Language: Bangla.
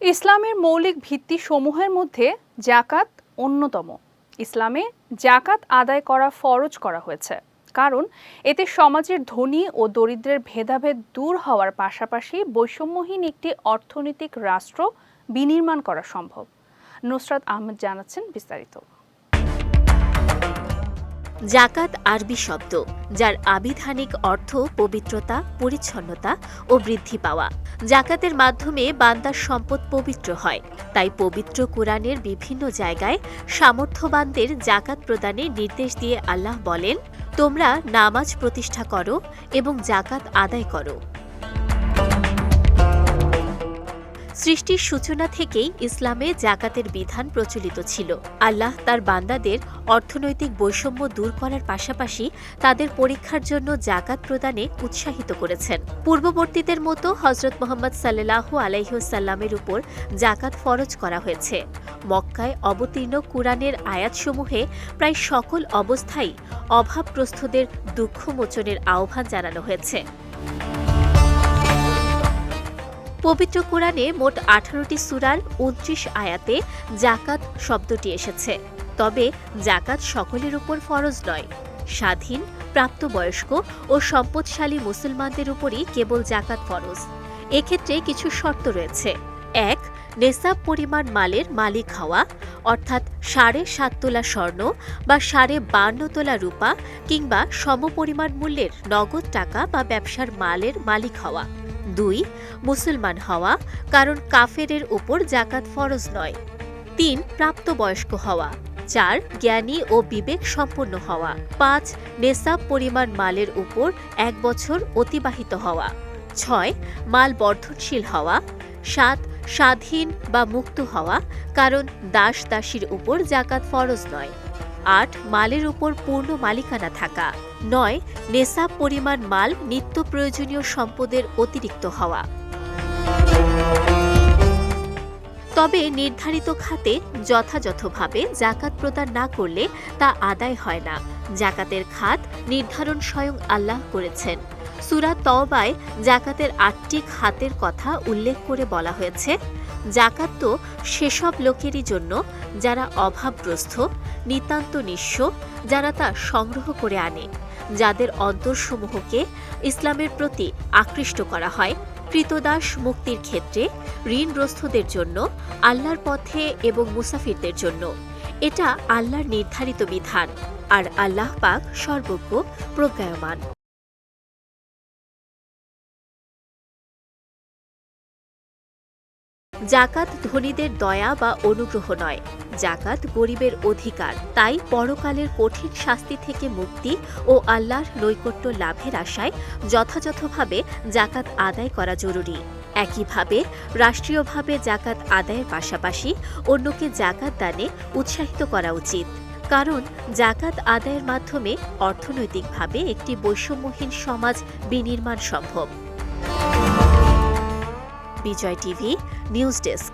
ইসলামের মৌলিক ভিত্তিসমূহের মধ্যে যাকাত অন্যতম। ইসলামে যাকাত আদায় করা ফরজ করা হয়েছে, কারণ এতে সমাজের ধনী ও দরিদ্রের ভেদাভেদ দূর হওয়ার পাশাপাশি বৈষম্যহীন একটি অর্থনৈতিক রাষ্ট্র বিনির্মাণ করা সম্ভব। নুসরাত আহমেদ জানাচ্ছেন বিস্তারিত। যাকাত আরবি শব্দ, যার আবিধানিক অর্থ পবিত্রতা, পরিচ্ছন্নতা ও বৃদ্ধি পাওয়া। যাকাতের মাধ্যমে বান্দার সম্পদ পবিত্র হয়, তাই পবিত্র কুরআনের বিভিন্ন জায়গায় সামর্থ্যবানদের যাকাত প্রদানের নির্দেশ দিয়ে আল্লাহ বলেন, তোমরা নামাজ প্রতিষ্ঠা করো এবং যাকাত আদায় করো। সৃষ্টির সূচনা থেকেই ইসলামে যাকাতের বিধান প্রচলিত ছিল। আল্লাহ তার বান্দাদের অর্থনৈতিক বৈষম্য দূর করার পাশাপাশি তাদের পরীক্ষার জন্য যাকাত প্রদানে উৎসাহিত করেছেন। পূর্ববর্তীদের মতো হযরত মুহাম্মদ সাল্লাল্লাহু আলাইহি ওয়াসাল্লামের উপর যাকাত ফরজ করা হয়েছে। মক্কায় অবতীর্ণ কুরআনের আয়াতসমূহে প্রায় সকল অবস্থায় অভাবগ্রস্তদের দুঃখ মোচনের আহ্বান জানানো হয়েছে। পবিত্র কুরআনে মোট 18টি সূরার 29 আয়াতে যাকাত শব্দটি এসেছে। তবে যাকাত সকলের উপর ফরজ নয়। স্বাধীন, প্রাপ্তবয়স্ক ও সম্পদশালী মুসলমানদের উপরই কেবল যাকাত ফরজ। এক্ষেত্রে কিছু শর্ত রয়েছে। ১. নেসাব পরিমাণ মালের মালিক হওয়া, অর্থাৎ 7.5 তোলা স্বর্ণ বা 52.5 তোলা রূপা কিংবা সমপরিমাণ মূল্যের নগদ টাকা বা ব্যবসার মালের মালিক হওয়া। ২. মুসলমান হওয়া, কারণ কাফেরের উপর যাকাত ফরজ নয়। ৩. প্রাপ্তবয়স্ক হওয়া। ৪. জ্ঞানী ও বিবেক সম্পন্ন হওয়া। ৫. নেসাব পরিমাণ মালের উপর 1 বছর অতিবাহিত হওয়া। ৬. মাল বর্ধনশীল হওয়া। ৭. স্বাধীন বা মুক্ত হওয়া, কারণ দাস দাসীর উপর যাকাত ফরজ নয়। ৮. মালের উপর পূর্ণ মালিকানা থাকা। ৯. নেসাব পরিমাণ মাল নিত্য প্রয়োজনীয় সম্পদের অতিরিক্ত হওয়া। তবে নির্ধারিত খাতে যথাযথভাবে যাকাত প্রদান না করলে তা আদায় হয় না। যাকাতের খাত নির্ধারণ স্বয়ং আল্লাহ করেছেন। সূরা তওবায় যাকাতের 8টি খাতের কথা উল্লেখ করে বলা হয়েছে, যাকাত তো সেসব লোকেরই জন্য যারা অভাবগ্রস্ত, নিতান্ত নিঃস্ব, যারা তা সংগ্রহ করে আনে, যাদের অন্তরসমূহকে ইসলামের প্রতি আকৃষ্ট করা হয়, কৃতদাস মুক্তির ক্ষেত্রে, ঋণগ্রস্তদের জন্য, আল্লাহর পথে এবং মুসাফিরদের জন্য। এটা আল্লাহর নির্ধারিত বিধান, আর আল্লাহ পাক সর্বজ্ঞ, প্রজ্ঞায়মান। যাকাত ধনীদের দয়া বা অনুগ্রহ নয়, যাকাত গরিবের অধিকার। তাই পরকালের কঠিন শাস্তি থেকে মুক্তি ও আল্লাহর নৈকট্য লাভের আশায় যথাযথভাবে যাকাত আদায় করা জরুরি। একইভাবে রাষ্ট্রীয়ভাবে যাকাত আদায়ের পাশাপাশি অন্যকে যাকাত দানে উৎসাহিত করা উচিত, কারণ যাকাত আদায়ের মাধ্যমে অর্থনৈতিকভাবে একটি বৈষম্যহীন সমাজ বিনির্মাণ সম্ভব। বিজয় টিভি নিউজ ডেস্ক।